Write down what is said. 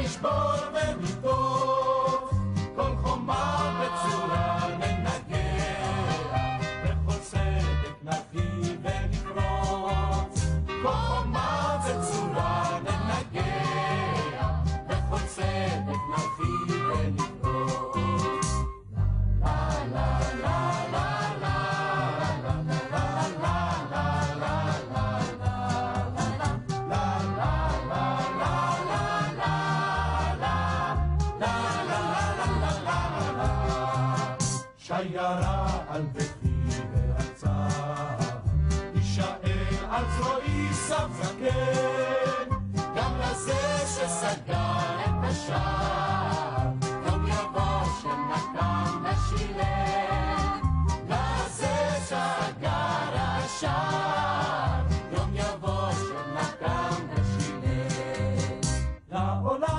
נשבור וניפוץ, כל חומה בצורה ננגח, בכל צדק נרחיב ונפרוץ, כל חומה בצורה ננגח, בכל צדק נרחיב ונפרוץ. שיירה על ביתי והצער, יישאר על זרועי סף זקן, גם לזה שסגר את השער, יום יבוא שנקם ושילם, לזה שסגר השער, יום יבוא שנקם ושילם. לעולם